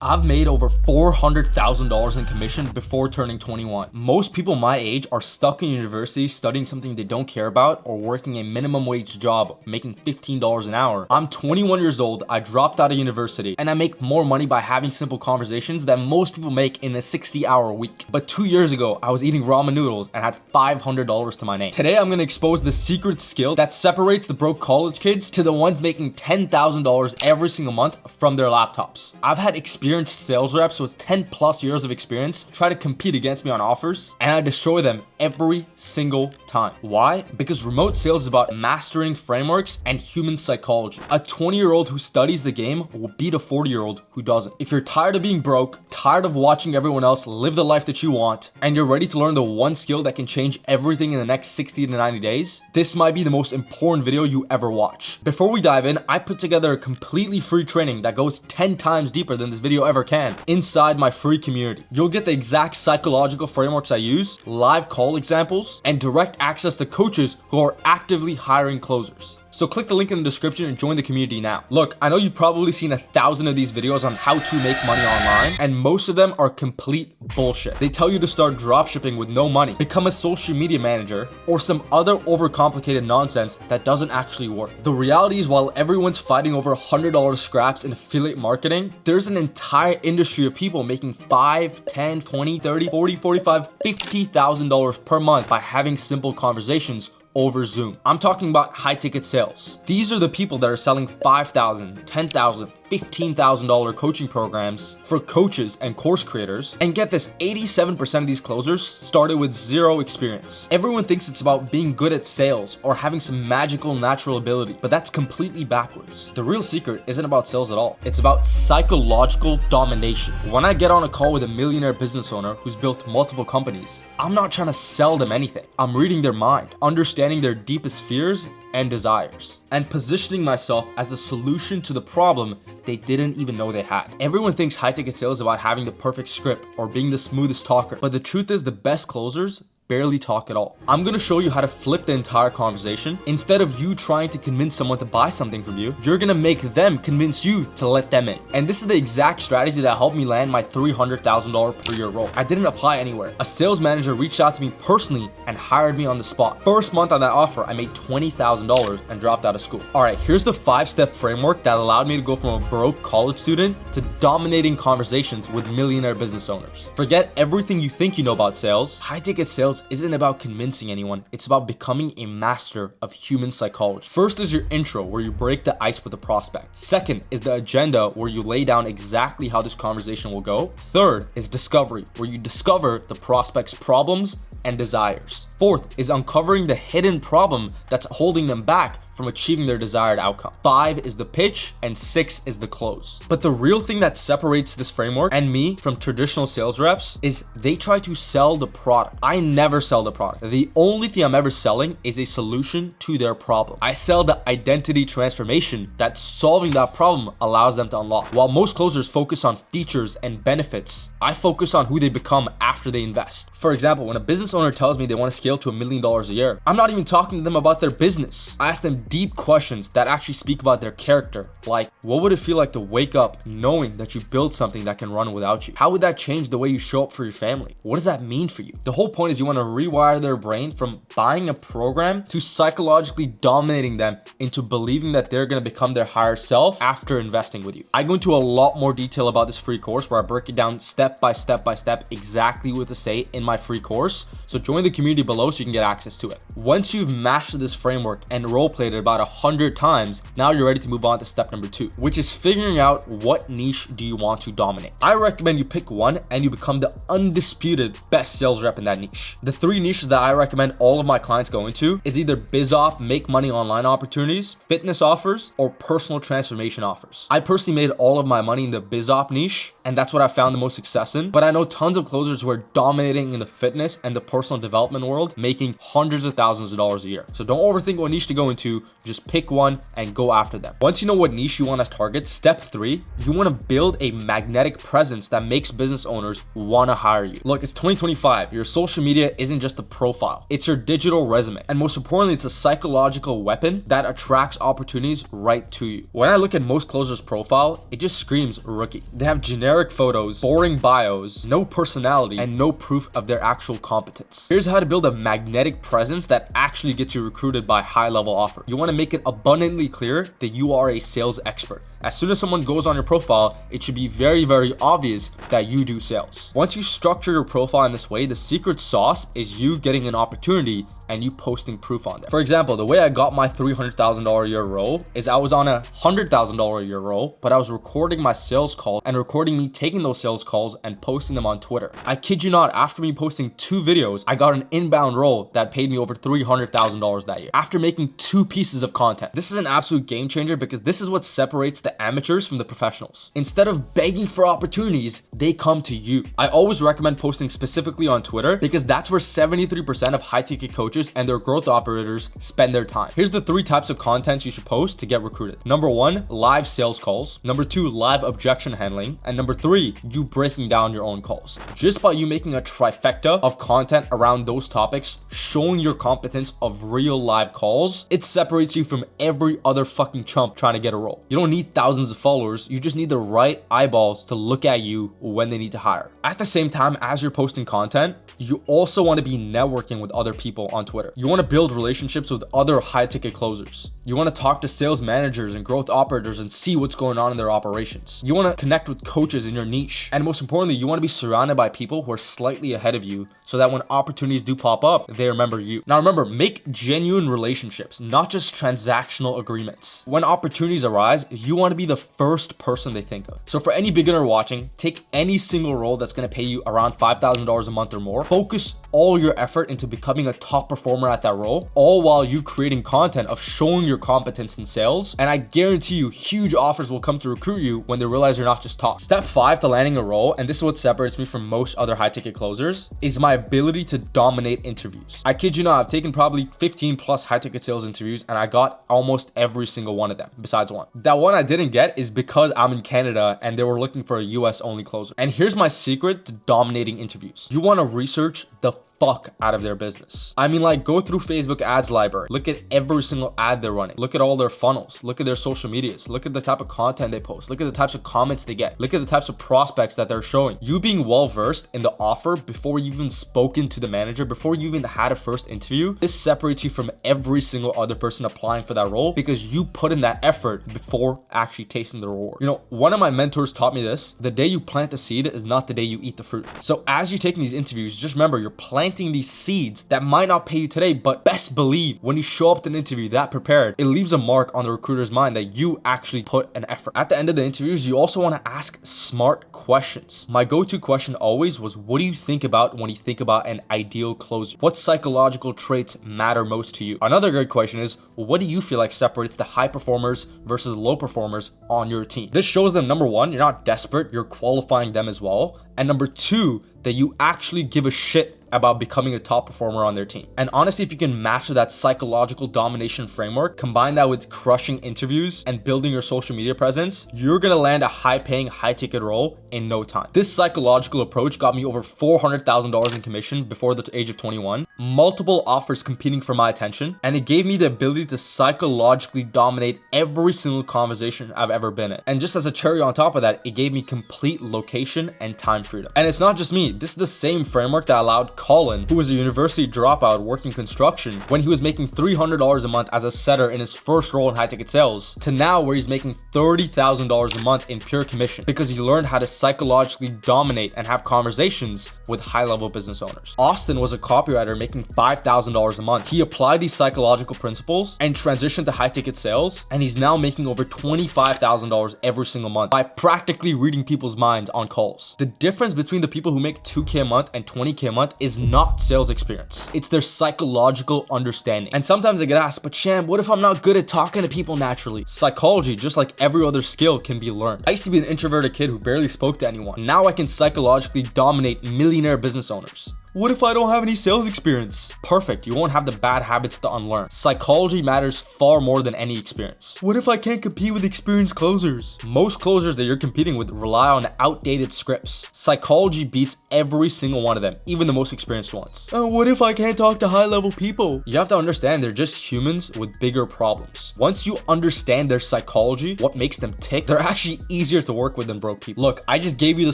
I've made over $400,000 in commission before turning 21. Most people my age are stuck in university studying something they don't care about or working a minimum wage job making $15 an hour. I'm 21 years old, I dropped out of university, and I make more money by having simple conversations than most people make in a 60-hour week. But 2 years ago, I was eating ramen noodles and had $500 to my name. Today, I'm gonna expose the secret skill that separates the broke college kids to the ones making $10,000 every single month from their laptops. I've had experienced sales reps with 10 plus years of experience try to compete against me on offers, and I destroy them every single time. Why? Because remote sales is about mastering frameworks and human psychology. A 20-year-old who studies the game will beat a 40-year-old who doesn't. If you're tired of being broke, tired of watching everyone else live the life that you want, and you're ready to learn the one skill that can change everything in the next 60 to 90 days, this might be the most important video you ever watch. Before we dive in, I put together a completely free training that goes 10 times deeper than this video ever can inside my free community. You'll get the exact psychological frameworks I use, live call examples, and direct access to coaches who are actively hiring closers. So click the link in the description and join the community now. Look, I know you've probably seen 1,000 of these videos on how to make money online, and most of them are complete bullshit. They tell you to start dropshipping with no money, become a social media manager, or some other overcomplicated nonsense that doesn't actually work. The reality is, while everyone's fighting over $100 scraps in affiliate marketing, there's an entire industry of people making $5, $10, $20, $30, $40, $45, $50,000 per month by having simple conversations over Zoom. I'm talking about high ticket sales. These are the people that are selling $5,000, $10,000, $15,000 coaching programs for coaches and course creators. And get this, 87% of these closers started with zero experience. Everyone thinks it's about being good at sales or having some magical natural ability, but that's completely backwards. The real secret isn't about sales at all. It's about psychological domination. When I get on a call with a millionaire business owner who's built multiple companies, I'm not trying to sell them anything. I'm reading their mind, understanding their deepest fears and desires, and positioning myself as the solution to the problem they didn't even know they had. Everyone thinks high ticket sales is about having the perfect script or being the smoothest talker, but the truth is the best closers barely talk at all. I'm gonna show you how to flip the entire conversation. Instead of you trying to convince someone to buy something from you, you're gonna make them convince you to let them in. And this is the exact strategy that helped me land my $300,000 per year role. I didn't apply anywhere. A sales manager reached out to me personally and hired me on the spot. First month on that offer, I made $20,000 and dropped out of school. All right, here's the 5-step framework that allowed me to go from a broke college student to dominating conversations with millionaire business owners. Forget everything you think you know about sales. High ticket sales isn't about convincing anyone, it's about becoming a master of human psychology. First is your intro, where you break the ice with the prospect. Second is the agenda, where you lay down exactly how this conversation will go. Third is discovery, where you discover the prospect's problems and desires. Fourth is uncovering the hidden problem that's holding them back from achieving their desired outcome. 5 is the pitch, and 6 is the close. But the real thing that separates this framework and me from traditional sales reps is they try to sell the product. I never sell the product. The only thing I'm ever selling is a solution to their problem. I sell the identity transformation that solving that problem allows them to unlock. While most closers focus on features and benefits, I focus on who they become after they invest. For example, when a business owner tells me they want to scale to $1 million a year, I'm not even talking to them about their business. I ask them deep questions that actually speak about their character, like, what would it feel like to wake up knowing that you built something that can run without you? How would that change the way you show up for your family? What does that mean for you? The whole point is you want to rewire their brain from buying a program to psychologically dominating them into believing that they're going to become their higher self after investing with you. I go into a lot more detail about this free course where I break it down step by step by step exactly what to say in my free course. So join the community below so you can get access to it. Once you've mastered this framework and role played it about 100 times, now you're ready to move on to step number 2, which is figuring out what niche do you want to dominate. I recommend you pick one and you become the undisputed best sales rep in that niche. The 3 niches that I recommend all of my clients go into is either biz op, make money online opportunities, fitness offers, or personal transformation offers. I personally made all of my money in the biz op niche, and that's what I found the most success in, but I know tons of closers who are dominating in the fitness and the personal development world, making hundreds of thousands of dollars a year. So don't overthink what niche to go into, just pick one and go after them. Once you know what niche you want to target, step 3, you want to build a magnetic presence that makes business owners want to hire you. Look, it's 2025. Your social media isn't just a profile, it's your digital resume. And most importantly, it's a psychological weapon that attracts opportunities right to you. When I look at most closers' profile, it just screams rookie. They have generic generic photos, boring bios, no personality, and no proof of their actual competence. Here's how to build a magnetic presence that actually gets you recruited by high-level offers. You want to make it abundantly clear that you are a sales expert. As soon as someone goes on your profile, it should be very, very obvious that you do sales. Once you structure your profile in this way, the secret sauce is you getting an opportunity and you posting proof on there. For example, the way I got my $300,000 a year role is I was on a $100,000 a year role, but I was recording my sales call and recording me taking those sales calls and posting them on Twitter. I kid you not, after me posting 2 videos, I got an inbound role that paid me over $300,000 that year after making 2 pieces of content. This is an absolute game changer because this is what separates the amateurs from the professionals. Instead of begging for opportunities, they come to you. I always recommend posting specifically on Twitter because that's where 73% of high ticket coaches and their growth operators spend their time. Here's the 3 types of content you should post to get recruited. Number 1, live sales calls. Number 2, live objection handling. And number 3, you breaking down your own calls. Just by you making a trifecta of content around those topics, showing your competence of real live calls, it separates you from every other fucking chump trying to get a role. You don't need thousands of followers, you just need the right eyeballs to look at you when they need to hire. At the same time, as you're posting content, you also want to be networking with other people on Twitter. You want to build relationships with other high ticket closers. You want to talk to sales managers and growth operators and see what's going on in their operations. You want to connect with coaches in your niche. And most importantly, you want to be surrounded by people who are slightly ahead of you so that when opportunities do pop up, they remember you. Now remember, make genuine relationships, not just transactional agreements. When opportunities arise, you want to be the first person they think of. So for any beginner watching, take any single role that's going to pay you around $5,000 a month or more. Focus all your effort into becoming a top performer at that role, all while you creating content of showing your competence in sales. And I guarantee you, huge offers will come to recruit you when they realize you're not just top. Step 5 to landing a role, and this is what separates me from most other high ticket closers, is my ability to dominate interviews. I kid you not, I've taken probably 15 plus high ticket sales interviews and I got almost every single one of them, besides one. That one I didn't get is because I'm in Canada and they were looking for a US only closer. And here's my secret to dominating interviews. You want to research the fuck out of their business. I mean, like, go through Facebook ads library, look at every single ad they're running, look at all their funnels, look at their social medias, look at the type of content they post, look at the types of comments they get, look at the types of prospects that they're showing. You being well versed in the offer before you even spoken to the manager, before you even had a first interview, this separates you from every single other person applying for that role because you put in that effort before actually tasting the reward. You know, one of my mentors taught me this: the day you plant the seed is not the day you eat the fruit. So as you're taking these interviews, just remember, you're planting these seeds that might not pay you today, but best believe when you show up to an interview that prepared, it leaves a mark on the recruiter's mind that you actually put an effort. At the end of the interviews, you also want to ask smart questions. My go-to question always was, what do you think about when you think about an ideal closer? What psychological traits matter most to you? Another great question is, what do you feel like separates the high performers versus the low performers on your team? This shows them, number 1, you're not desperate, you're qualifying them as well. And number 2, that you actually give a shit about becoming a top performer on their team. And honestly, if you can master that psychological domination framework, combine that with crushing interviews and building your social media presence, you're gonna land a high-paying, high-ticket role in no time. This psychological approach got me over $400,000 in commission before the age of 21, multiple offers competing for my attention, and it gave me the ability to psychologically dominate every single conversation I've ever been in. And just as a cherry on top of that, it gave me complete location and time freedom. And it's not just me. This is the same framework that allowed Colin, who was a university dropout working construction, when he was making $300 a month as a setter in his first role in high ticket sales, to now where he's making $30,000 a month in pure commission because he learned how to psychologically dominate and have conversations with high level business owners. Austin was a copywriter making $5,000 a month. He applied these psychological principles and transitioned to high ticket sales, and he's now making over $25,000 every single month by practically reading people's minds on calls. The difference between the people who make $2K a month and $20K a month is not sales experience. It's their psychological understanding. And sometimes I get asked, but Sham, what if I'm not good at talking to people naturally? Psychology, just like every other skill, can be learned. I used to be an introverted kid who barely spoke to anyone. Now I can psychologically dominate millionaire business owners. What if I don't have any sales experience? Perfect, you won't have the bad habits to unlearn. Psychology matters far more than any experience. What if I can't compete with experienced closers? Most closers that you're competing with rely on outdated scripts. Psychology beats every single one of them, even the most experienced ones. What if I can't talk to high-level people? You have to understand they're just humans with bigger problems. Once you understand their psychology, what makes them tick, they're actually easier to work with than broke people. Look, I just gave you the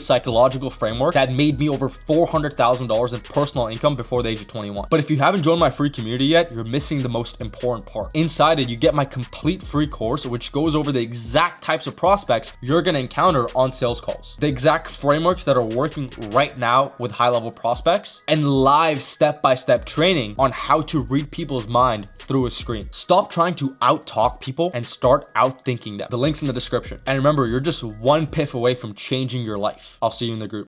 psychological framework that made me over $400,000 in personal income before the age of 21. But if you haven't joined my free community yet, you're missing the most important part. Inside it, you get my complete free course, which goes over the exact types of prospects you're gonna encounter on sales calls, the exact frameworks that are working right now with high-level prospects, and live step-by-step training on how to read people's mind through a screen. Stop trying to out-talk people and start out-thinking them. The link's in the description. And remember, you're just one piff away from changing your life. I'll see you in the group.